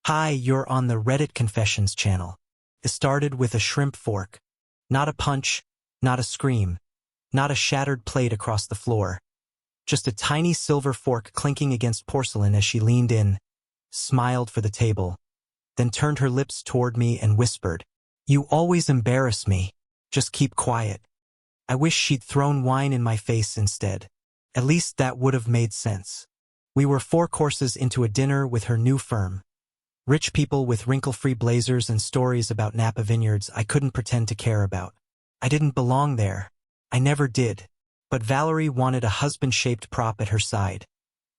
Hi, you're on the Reddit Confessions channel. It started with a shrimp fork. Not a punch, not a scream, not a shattered plate across the floor. Just a tiny silver fork clinking against porcelain as she leaned in, smiled for the table, then turned her lips toward me and whispered, "You always embarrass me. Just keep quiet." I wish she'd thrown wine in my face instead. At least that would have made sense. We were 4 courses into a dinner with her new firm. Rich people with wrinkle-free blazers and stories about Napa vineyards I couldn't pretend to care about. I didn't belong there. I never did. But Valerie wanted a husband-shaped prop at her side.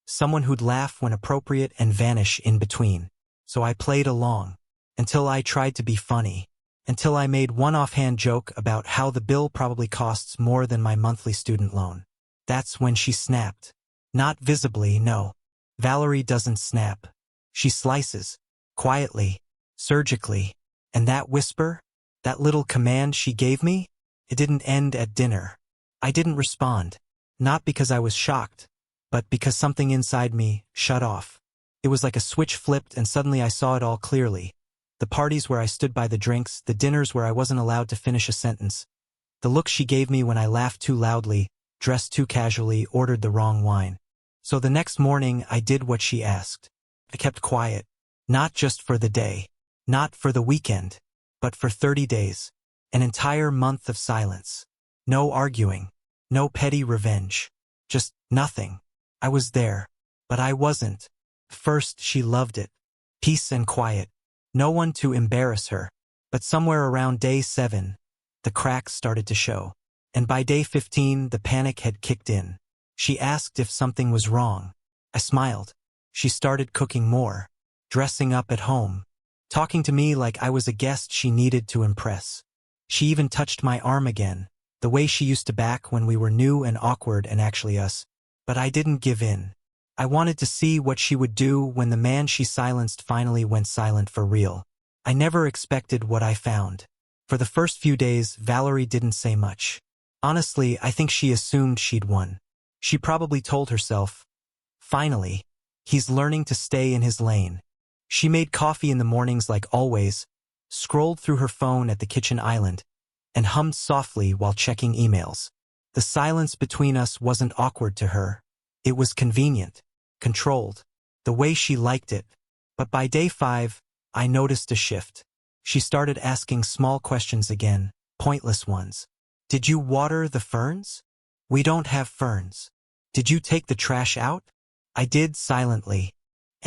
Someone who'd laugh when appropriate and vanish in between. So I played along. Until I tried to be funny. Until I made one offhand joke about how the bill probably costs more than my monthly student loan. That's when she snapped. Not visibly, no. Valerie doesn't snap. She slices. Quietly, surgically, and that whisper, that little command she gave me, it didn't end at dinner. I didn't respond, not because I was shocked, but because something inside me shut off. It was like a switch flipped and suddenly I saw it all clearly. The parties where I stood by the drinks, the dinners where I wasn't allowed to finish a sentence, the look she gave me when I laughed too loudly, dressed too casually, ordered the wrong wine. So the next morning I did what she asked. I kept quiet. Not just for the day, not for the weekend, but for 30 days. An entire month of silence. No arguing, no petty revenge. Just nothing. I was there, but I wasn't. First, she loved it. Peace and quiet. No one to embarrass her. But somewhere around day 7, the cracks started to show. And by day 15, the panic had kicked in. She asked if something was wrong. I smiled. She started cooking more. Dressing up at home, talking to me like I was a guest she needed to impress. She even touched my arm again, the way she used to back when we were new and awkward and actually us. But I didn't give in. I wanted to see what she would do when the man she silenced finally went silent for real. I never expected what I found. For the first few days, Valerie didn't say much. Honestly, I think she assumed she'd won. She probably told herself, finally, he's learning to stay in his lane. She made coffee in the mornings like always, scrolled through her phone at the kitchen island, and hummed softly while checking emails. The silence between us wasn't awkward to her. It was convenient, controlled, the way she liked it. But by day 5, I noticed a shift. She started asking small questions again, pointless ones. Did you water the ferns? We don't have ferns. Did you take the trash out? I did silently.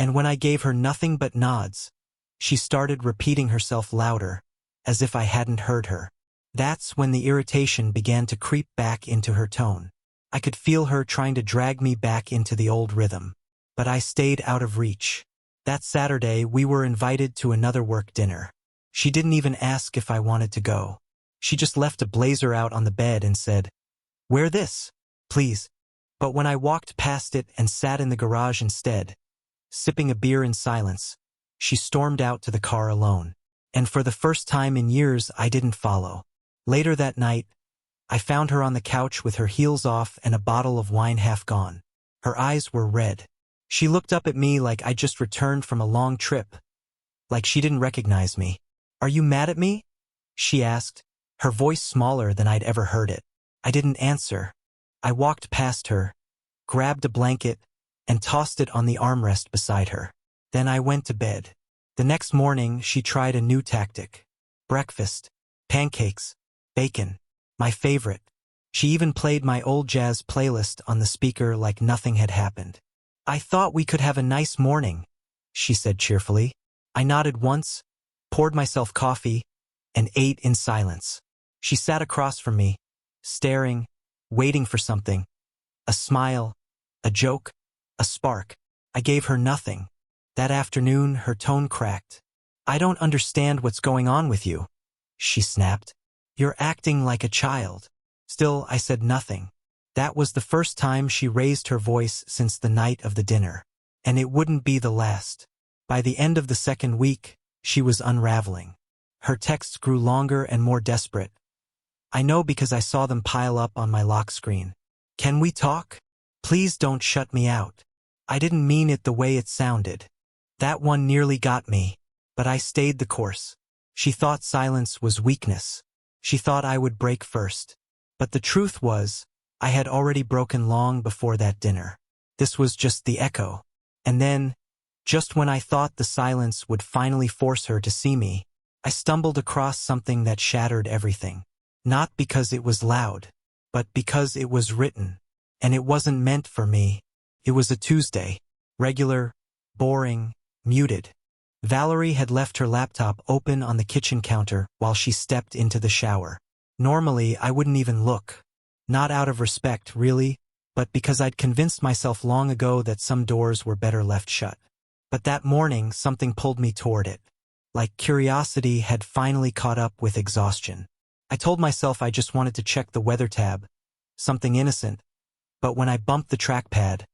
And when I gave her nothing but nods, she started repeating herself louder, as if I hadn't heard her. That's when the irritation began to creep back into her tone. I could feel her trying to drag me back into the old rhythm. But I stayed out of reach. That Saturday, we were invited to another work dinner. She didn't even ask if I wanted to go. She just left a blazer out on the bed and said, "Wear this, please." But when I walked past it and sat in the garage instead, sipping a beer in silence, she stormed out to the car alone. And for the first time in years, I didn't follow. Later that night, I found her on the couch with her heels off and a bottle of wine half gone. Her eyes were red. She looked up at me like I'd just returned from a long trip, like she didn't recognize me. "Are you mad at me?" she asked, her voice smaller than I'd ever heard it. I didn't answer. I walked past her, grabbed a blanket, and tossed it on the armrest beside her. Then I went to bed. The next morning, she tried a new tactic. Breakfast, pancakes, bacon, my favorite. She even played my old jazz playlist on the speaker like nothing had happened. "I thought we could have a nice morning," she said cheerfully. I nodded once, poured myself coffee, and ate in silence. She sat across from me, staring, waiting for something. A smile, a joke, a spark. I gave her nothing. That afternoon, her tone cracked. "I don't understand what's going on with you," she snapped. "You're acting like a child." Still, I said nothing. That was the first time she raised her voice since the night of the dinner. And it wouldn't be the last. By the end of the second week, she was unraveling. Her texts grew longer and more desperate. I know because I saw them pile up on my lock screen. "Can we talk? Please don't shut me out." I didn't mean it the way it sounded. That one nearly got me, but I stayed the course. She thought silence was weakness. She thought I would break first. But the truth was, I had already broken long before that dinner. This was just the echo. And then, just when I thought the silence would finally force her to see me, I stumbled across something that shattered everything. Not because it was loud, but because it was written. And it wasn't meant for me. It was a Tuesday. Regular, boring, muted. Valerie had left her laptop open on the kitchen counter while she stepped into the shower. Normally, I wouldn't even look. Not out of respect, really, but because I'd convinced myself long ago that some doors were better left shut. But that morning, something pulled me toward it. Like curiosity had finally caught up with exhaustion. I told myself I just wanted to check the weather tab, something innocent, but when I bumped the trackpad,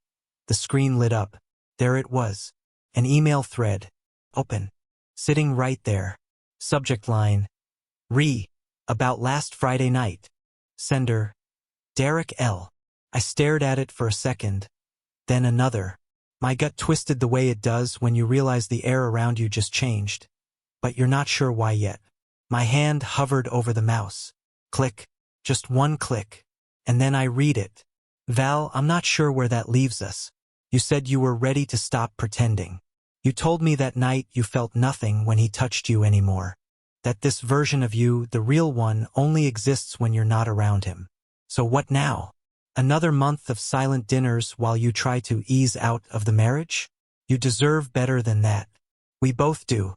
the screen lit up. There it was, an email thread, open, sitting right there. Subject line, about last Friday night. Sender, Derek L. I stared at it for a second, then another. My gut twisted the way it does when you realize the air around you just changed, but you're not sure why yet. My hand hovered over the mouse. Click, just one click, and then I read it. Val, I'm not sure where that leaves us. You said you were ready to stop pretending. You told me that night you felt nothing when he touched you anymore. That this version of you, the real one, only exists when you're not around him. So what now? Another month of silent dinners while you try to ease out of the marriage? You deserve better than that. We both do.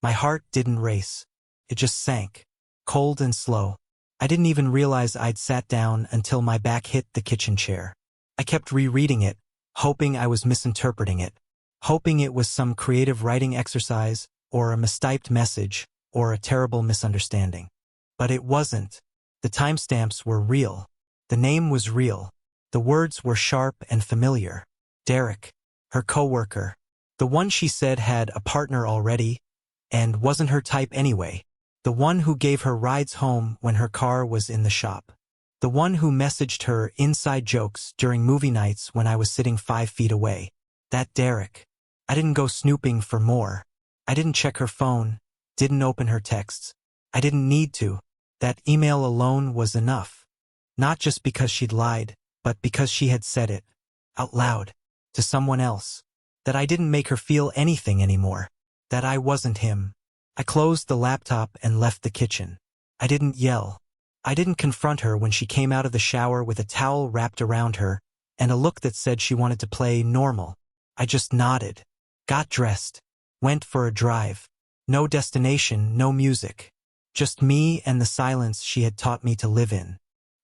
My heart didn't race. It just sank, cold and slow. I didn't even realize I'd sat down until my back hit the kitchen chair. I kept rereading it, hoping I was misinterpreting it, hoping it was some creative writing exercise, or a mistyped message, or a terrible misunderstanding. But it wasn't. The timestamps were real. The name was real. The words were sharp and familiar. Derek, her coworker, the one she said had a partner already, and wasn't her type anyway. The one who gave her rides home when her car was in the shop. The one who messaged her inside jokes during movie nights when I was sitting 5 feet away. That Derek. I didn't go snooping for more. I didn't check her phone, didn't open her texts. I didn't need to. That email alone was enough. Not just because she'd lied, but because she had said it, out loud, to someone else. That I didn't make her feel anything anymore. That I wasn't him. I closed the laptop and left the kitchen. I didn't yell. I didn't confront her when she came out of the shower with a towel wrapped around her and a look that said she wanted to play normal. I just nodded, got dressed, went for a drive. No destination, no music. Just me and the silence she had taught me to live in.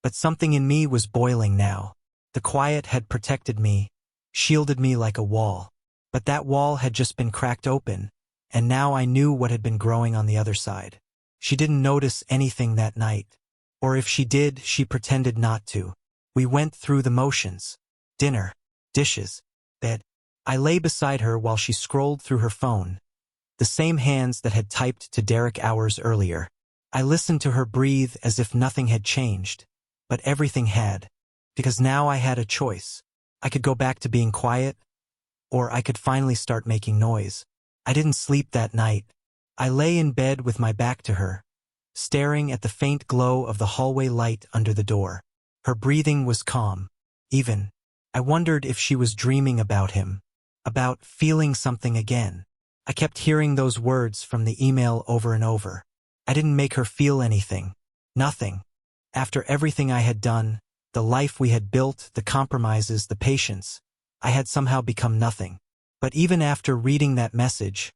But something in me was boiling now. The quiet had protected me, shielded me like a wall. But that wall had just been cracked open, and now I knew what had been growing on the other side. She didn't notice anything that night. Or if she did, she pretended not to. We went through the motions. Dinner, dishes, bed. I lay beside her while she scrolled through her phone. The same hands that had typed to Derek hours earlier. I listened to her breathe as if nothing had changed. But everything had. Because now I had a choice. I could go back to being quiet, or I could finally start making noise. I didn't sleep that night. I lay in bed with my back to her, staring at the faint glow of the hallway light under the door. Her breathing was calm. Even, I wondered if she was dreaming about him, about feeling something again. I kept hearing those words from the email over and over. I didn't make her feel anything. Nothing. After everything I had done, the life we had built, the compromises, the patience, I had somehow become nothing. But even after reading that message,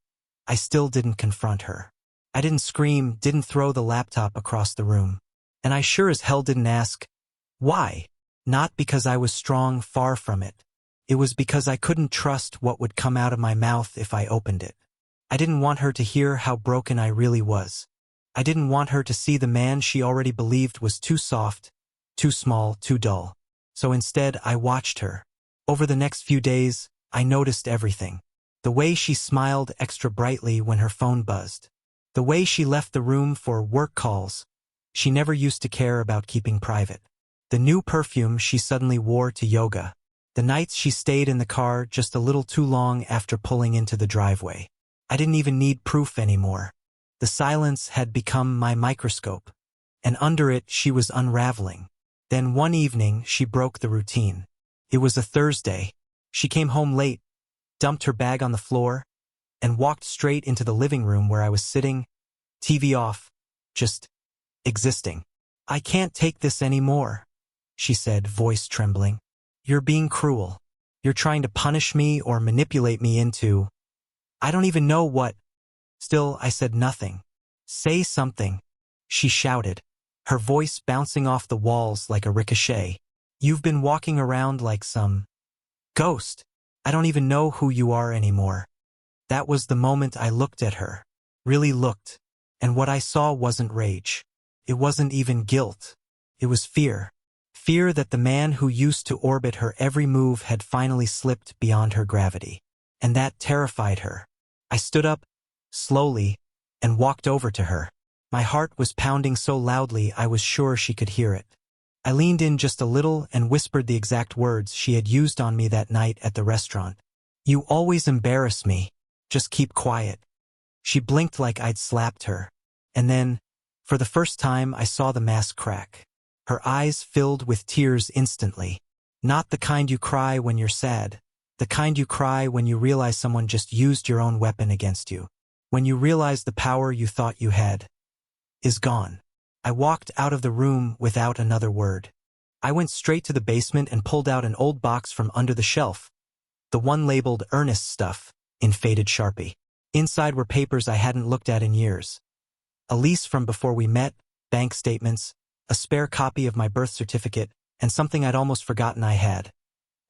I still didn't confront her. I didn't scream, didn't throw the laptop across the room. And I sure as hell didn't ask, why? Not because I was strong, far from it. It was because I couldn't trust what would come out of my mouth if I opened it. I didn't want her to hear how broken I really was. I didn't want her to see the man she already believed was too soft, too small, too dull. So instead, I watched her. Over the next few days, I noticed everything. The way she smiled extra brightly when her phone buzzed. The way she left the room for work calls. She never used to care about keeping private. The new perfume she suddenly wore to yoga. The nights she stayed in the car just a little too long after pulling into the driveway. I didn't even need proof anymore. The silence had become my microscope, and under it she was unraveling. Then one evening she broke the routine. It was a Thursday. She came home late, dumped her bag on the floor, and walked straight into the living room where I was sitting, TV off, just existing. "I can't take this anymore," she said, voice trembling. "You're being cruel. You're trying to punish me or manipulate me into... I don't even know what..." Still, I said nothing. "Say something," she shouted, her voice bouncing off the walls like a ricochet. "You've been walking around like some ghost. I don't even know who you are anymore." That was the moment I looked at her. Really looked. And what I saw wasn't rage. It wasn't even guilt. It was fear. Fear that the man who used to orbit her every move had finally slipped beyond her gravity. And that terrified her. I stood up, slowly, and walked over to her. My heart was pounding so loudly I was sure she could hear it. I leaned in just a little and whispered the exact words she had used on me that night at the restaurant. "You always embarrass me. Just keep quiet." She blinked like I'd slapped her. And then, for the first time, I saw the mask crack. Her eyes filled with tears instantly. Not the kind you cry when you're sad. The kind you cry when you realize someone just used your own weapon against you. When you realize the power you thought you had is gone. I walked out of the room without another word. I went straight to the basement and pulled out an old box from under the shelf. The one labeled Ernest stuff, in faded Sharpie. Inside were papers I hadn't looked at in years. A lease from before we met, bank statements, a spare copy of my birth certificate, and something I'd almost forgotten I had.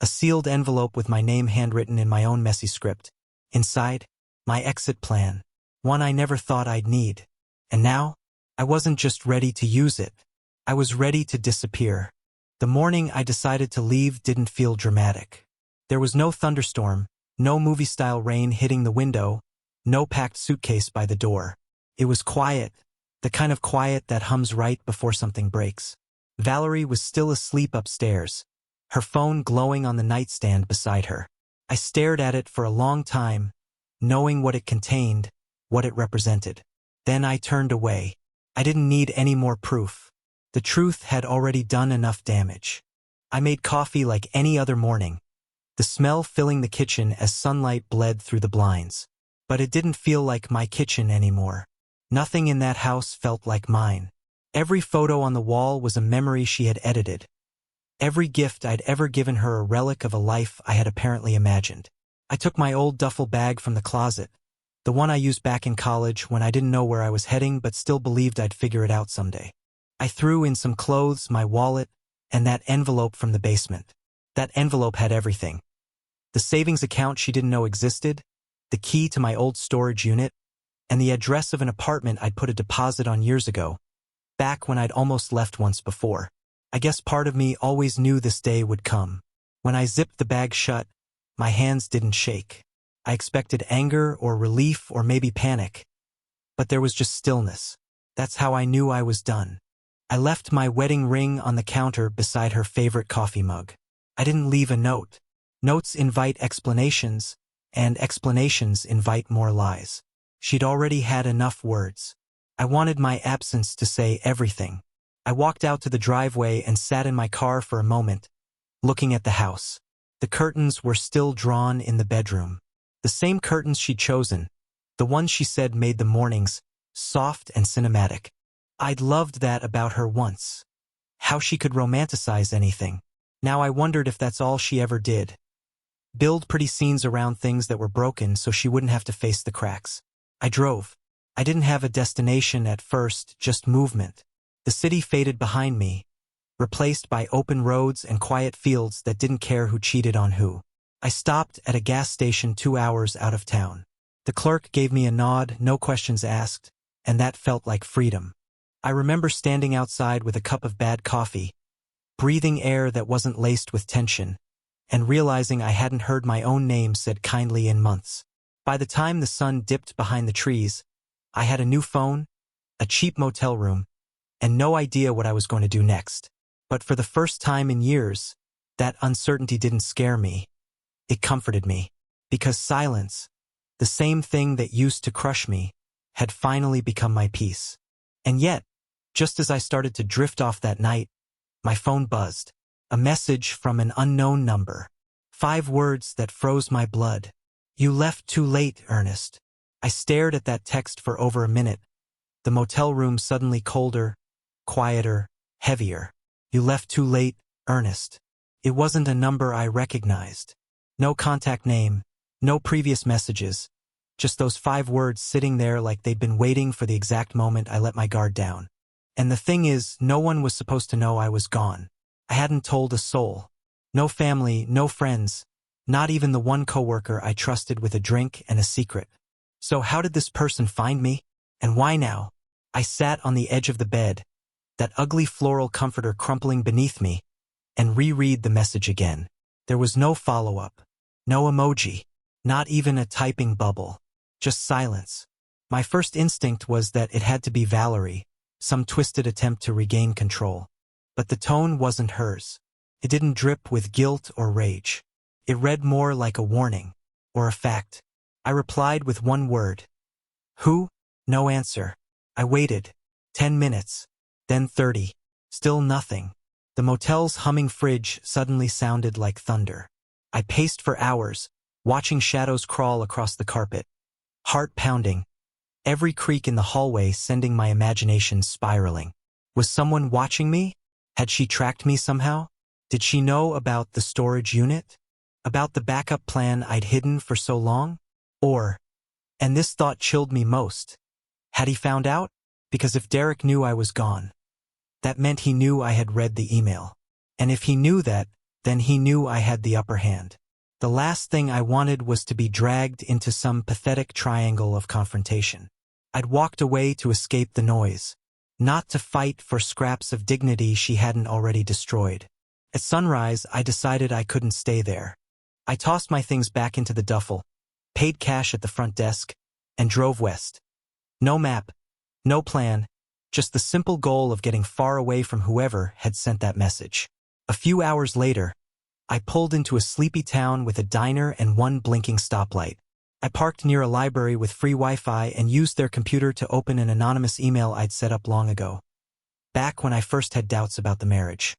A sealed envelope with my name handwritten in my own messy script. Inside, my exit plan. One I never thought I'd need. And now, I wasn't just ready to use it. I was ready to disappear. The morning I decided to leave didn't feel dramatic. There was no thunderstorm, no movie-style rain hitting the window, no packed suitcase by the door. It was quiet, the kind of quiet that hums right before something breaks. Valerie was still asleep upstairs, her phone glowing on the nightstand beside her. I stared at it for a long time, knowing what it contained, what it represented. Then I turned away. I didn't need any more proof. The truth had already done enough damage. I made coffee like any other morning, the smell filling the kitchen as sunlight bled through the blinds. But it didn't feel like my kitchen anymore. Nothing in that house felt like mine. Every photo on the wall was a memory she had edited. Every gift I'd ever given her a relic of a life I had apparently imagined. I took my old duffel bag from the closet, the one I used back in college when I didn't know where I was heading but still believed I'd figure it out someday. I threw in some clothes, my wallet, and that envelope from the basement. That envelope had everything. The savings account she didn't know existed, the key to my old storage unit, and the address of an apartment I'd put a deposit on years ago, back when I'd almost left once before. I guess part of me always knew this day would come. When I zipped the bag shut, my hands didn't shake. I expected anger or relief or maybe panic, but there was just stillness. That's how I knew I was done. I left my wedding ring on the counter beside her favorite coffee mug. I didn't leave a note. Notes invite explanations, and explanations invite more lies. She'd already had enough words. I wanted my absence to say everything. I walked out to the driveway and sat in my car for a moment, looking at the house. The curtains were still drawn in the bedroom. The same curtains she'd chosen, the ones she said made the mornings soft and cinematic. I'd loved that about her once. How she could romanticize anything. Now I wondered if that's all she ever did. Build pretty scenes around things that were broken so she wouldn't have to face the cracks. I drove. I didn't have a destination at first, just movement. The city faded behind me, replaced by open roads and quiet fields that didn't care who cheated on who. I stopped at a gas station 2 hours out of town. The clerk gave me a nod, no questions asked, and that felt like freedom. I remember standing outside with a cup of bad coffee, breathing air that wasn't laced with tension, and realizing I hadn't heard my own name said kindly in months. By the time the sun dipped behind the trees, I had a new phone, a cheap motel room, and no idea what I was going to do next. But for the first time in years, That uncertainty didn't scare me. It comforted me. Because silence, the same thing that used to crush me, had finally become my peace. And yet, just as I started to drift off that night, my phone buzzed. A message from an unknown number. 5 words that froze my blood. "You left too late, Ernest." I stared at that text for over a minute, the motel room suddenly colder, quieter, heavier. "You left too late, Ernest." It wasn't a number I recognized. No contact name, no previous messages, just those 5 words sitting there like they'd been waiting for the exact moment I let my guard down. And the thing is, no one was supposed to know I was gone. I hadn't told a soul. No family, no friends, not even the one coworker I trusted with a drink and a secret. So how did this person find me? And why now? I sat on the edge of the bed, that ugly floral comforter crumpling beneath me, and reread the message again. There was no follow-up, no emoji, not even a typing bubble, just silence. My first instinct was that it had to be Valerie, some twisted attempt to regain control. But the tone wasn't hers. It didn't drip with guilt or rage. It read more like a warning, or a fact. I replied with one word. "Who?" No answer. I waited. 10 minutes. Then 30. Still nothing. The motel's humming fridge suddenly sounded like thunder. I paced for hours, watching shadows crawl across the carpet. Heart pounding. Every creak in the hallway sending my imagination spiraling. Was someone watching me? Had she tracked me somehow? Did she know about the storage unit? About the backup plan I'd hidden for so long? Or, and this thought chilled me most, had he found out? Because if Derek knew I was gone, that meant he knew I had read the email. And if he knew that, then he knew I had the upper hand. The last thing I wanted was to be dragged into some pathetic triangle of confrontation. I'd walked away to escape the noise, not to fight for scraps of dignity she hadn't already destroyed. At sunrise, I decided I couldn't stay there. I tossed my things back into the duffel, paid cash at the front desk, and drove west. No map, no plan, just the simple goal of getting far away from whoever had sent that message. A few hours later, I pulled into a sleepy town with a diner and one blinking stoplight. I parked near a library with free Wi-Fi and used their computer to open an anonymous email I'd set up long ago, back when I first had doubts about the marriage.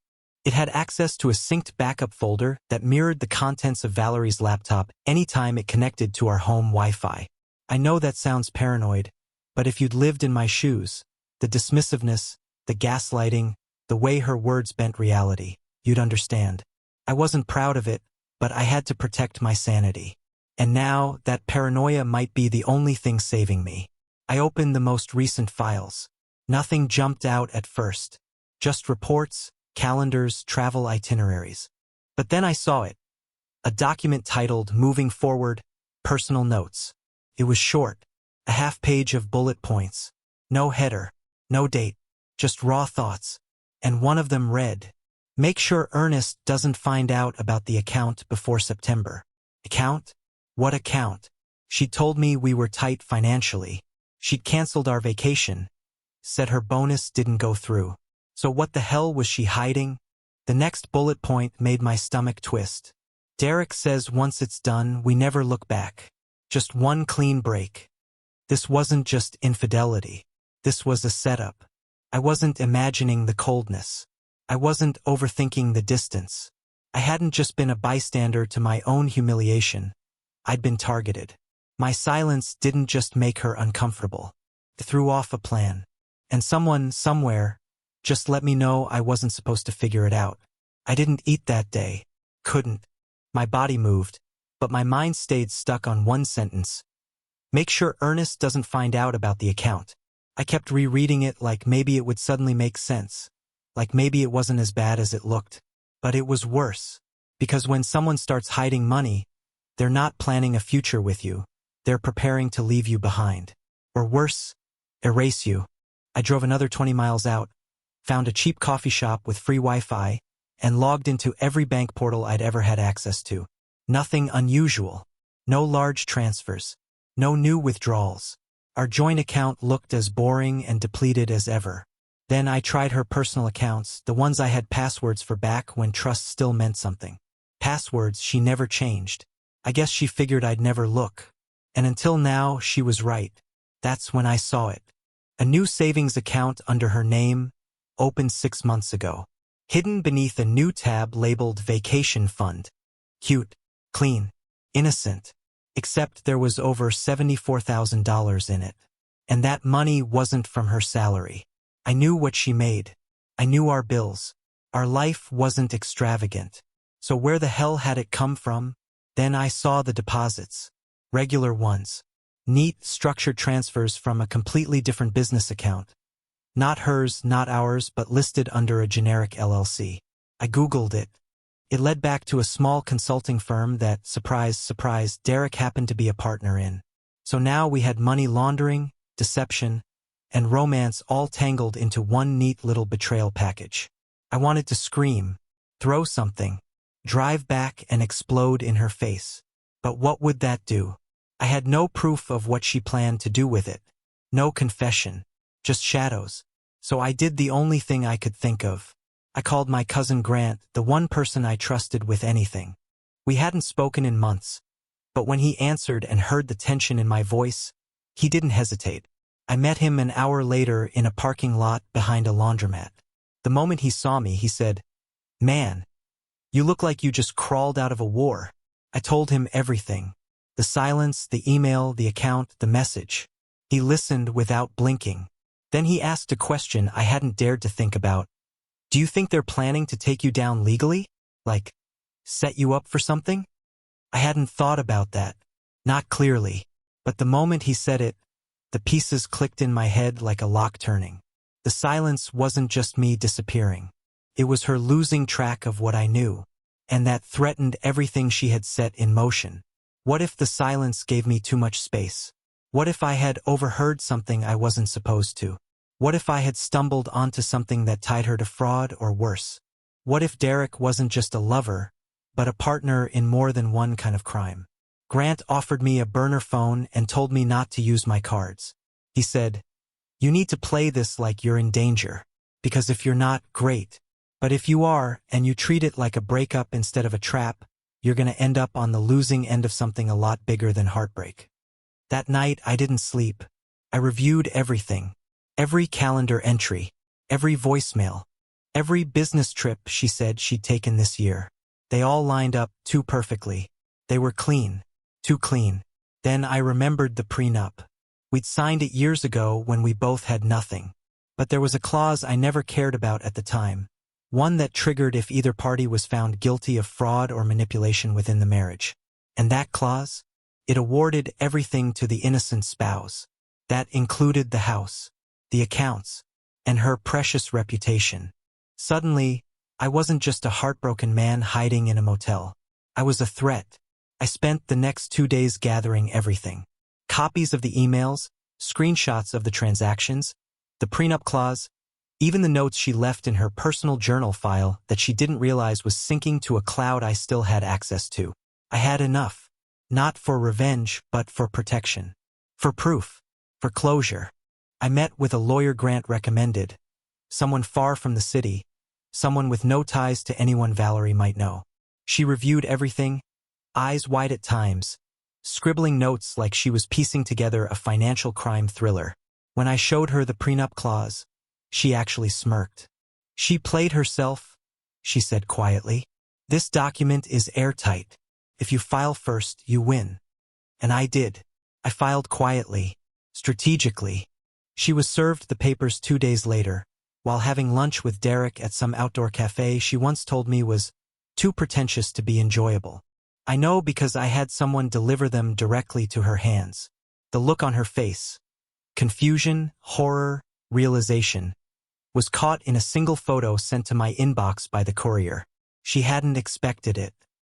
It had access to a synced backup folder that mirrored the contents of Valerie's laptop anytime it connected to our home Wi-Fi. I know that sounds paranoid, but if you'd lived in my shoes, the dismissiveness, the gaslighting, the way her words bent reality, you'd understand. I wasn't proud of it, but I had to protect my sanity. And now, that paranoia might be the only thing saving me. I opened the most recent files. Nothing jumped out at first. Just reports, calendars, travel itineraries. But then I saw it. A document titled Moving Forward, Personal Notes. It was short, a half-page of bullet points. No header, no date, just raw thoughts. And one of them read, "Make sure Ernest doesn't find out about the account before September." Account? What account? She told me we were tight financially. She'd canceled our vacation. Said her bonus didn't go through. So what the hell was she hiding? The next bullet point made my stomach twist. Derek says once it's done, we never look back. Just one clean break. This wasn't just infidelity. This was a setup. I wasn't imagining the coldness. I wasn't overthinking the distance. I hadn't just been a bystander to my own humiliation. I'd been targeted. My silence didn't just make her uncomfortable. It threw off a plan. And someone, somewhere, just let me know I wasn't supposed to figure it out. I didn't eat that day. Couldn't. My body moved, but my mind stayed stuck on one sentence. Make sure Ernest doesn't find out about the account. I kept rereading it like maybe it would suddenly make sense. Like maybe it wasn't as bad as it looked. But it was worse. Because when someone starts hiding money, they're not planning a future with you. They're preparing to leave you behind. Or worse, erase you. I drove another 20 miles out, found a cheap coffee shop with free Wi-Fi, and logged into every bank portal I'd ever had access to. Nothing unusual. No large transfers. No new withdrawals. Our joint account looked as boring and depleted as ever. Then I tried her personal accounts, the ones I had passwords for back when trust still meant something. Passwords she never changed. I guess she figured I'd never look. And until now, she was right. That's when I saw it. A new savings account under her name, opened 6 months ago. Hidden beneath a new tab labeled Vacation Fund. Cute, clean, innocent. Except there was over $74,000 in it. And that money wasn't from her salary. I knew what she made. I knew our bills. Our life wasn't extravagant. So where the hell had it come from? Then I saw the deposits. Regular ones. Neat, structured transfers from a completely different business account. Not hers, not ours, but listed under a generic LLC. I Googled it. It led back to a small consulting firm that, surprise, surprise, Derek happened to be a partner in. So now we had money laundering, deception, and romance all tangled into one neat little betrayal package. I wanted to scream, throw something, drive back and explode in her face. But what would that do? I had no proof of what she planned to do with it. No confession. Just shadows. So I did the only thing I could think of. I called my cousin Grant, the one person I trusted with anything. We hadn't spoken in months. But when he answered and heard the tension in my voice, he didn't hesitate. I met him an hour later in a parking lot behind a laundromat. The moment he saw me, he said, "Man, you look like you just crawled out of a war." I told him everything. The silence, the email, the account, the message. He listened without blinking. Then he asked a question I hadn't dared to think about. "Do you think they're planning to take you down legally? Like, set you up for something?" I hadn't thought about that. Not clearly. But the moment he said it, the pieces clicked in my head like a lock turning. The silence wasn't just me disappearing. It was her losing track of what I knew. And that threatened everything she had set in motion. What if the silence gave me too much space? What if I had overheard something I wasn't supposed to? What if I had stumbled onto something that tied her to fraud or worse? What if Derek wasn't just a lover, but a partner in more than one kind of crime? Grant offered me a burner phone and told me not to use my cards. He said, "You need to play this like you're in danger. Because if you're not, great. But if you are, and you treat it like a breakup instead of a trap, you're gonna end up on the losing end of something a lot bigger than heartbreak." That night, I didn't sleep. I reviewed everything. Every calendar entry. Every voicemail. Every business trip she said she'd taken this year. They all lined up too perfectly. They were clean. Too clean. Then I remembered the prenup. We'd signed it years ago when we both had nothing. But there was a clause I never cared about at the time. One that triggered if either party was found guilty of fraud or manipulation within the marriage. And that clause? It awarded everything to the innocent spouse. That included the house, the accounts, and her precious reputation. Suddenly, I wasn't just a heartbroken man hiding in a motel. I was a threat. I spent the next 2 days gathering everything. Copies of the emails, screenshots of the transactions, the prenup clause, even the notes she left in her personal journal file that she didn't realize was sinking to a cloud I still had access to. I had enough. Not for revenge, but for protection. For proof. For closure. I met with a lawyer Grant recommended. Someone far from the city. Someone with no ties to anyone Valerie might know. She reviewed everything, eyes wide at times, scribbling notes like she was piecing together a financial crime thriller. When I showed her the prenup clause, she actually smirked. "She played herself," she said quietly. "This document is airtight. If you file first, you win." And I did. I filed quietly, strategically. She was served the papers 2 days later, while having lunch with Derek at some outdoor cafe she once told me was too pretentious to be enjoyable. I know because I had someone deliver them directly to her hands. The look on her face, confusion, horror, realization, was caught in a single photo sent to my inbox by the courier. She hadn't expected it.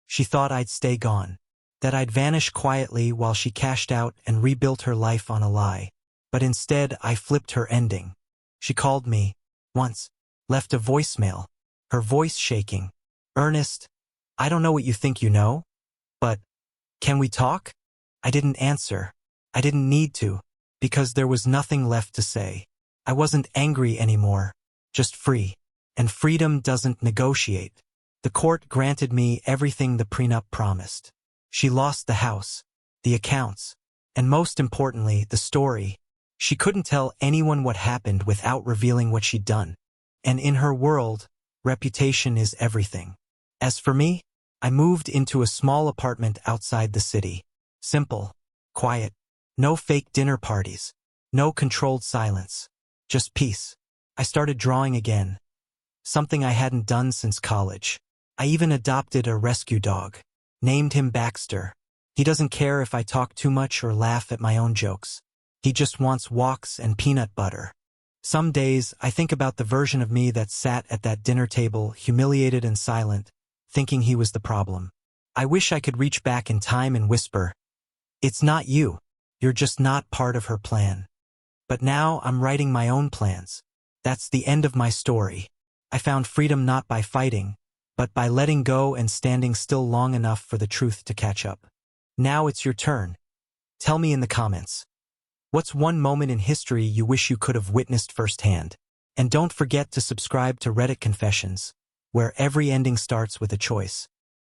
She thought I'd stay gone, that I'd vanish quietly while she cashed out and rebuilt her life on a lie. But instead, I flipped her ending. She called me, once, left a voicemail, her voice shaking. "Ernest, I don't know what you think you know, but can we talk?" I didn't answer. I didn't need to, because there was nothing left to say. I wasn't angry anymore. just free. And freedom doesn't negotiate. The court granted me everything the prenup promised. She lost the house, the accounts, and most importantly, the story. She couldn't tell anyone what happened without revealing what she'd done. And in her world, reputation is everything. As for me, I moved into a small apartment outside the city. Simple, quiet, no fake dinner parties, no controlled silence, just peace. I started drawing again, something I hadn't done since college. I even adopted a rescue dog, named him Baxter. He doesn't care if I talk too much or laugh at my own jokes. He just wants walks and peanut butter. Some days, I think about the version of me that sat at that dinner table, humiliated and silent, thinking he was the problem. I wish I could reach back in time and whisper, "It's not you. You're just not part of her plan." But now I'm writing my own plans. That's the end of my story. I found freedom not by fighting, but by letting go and standing still long enough for the truth to catch up. Now it's your turn. Tell me in the comments. What's one moment in history you wish you could have witnessed firsthand? And don't forget to subscribe to Reddit Confessions, where every ending starts with a choice.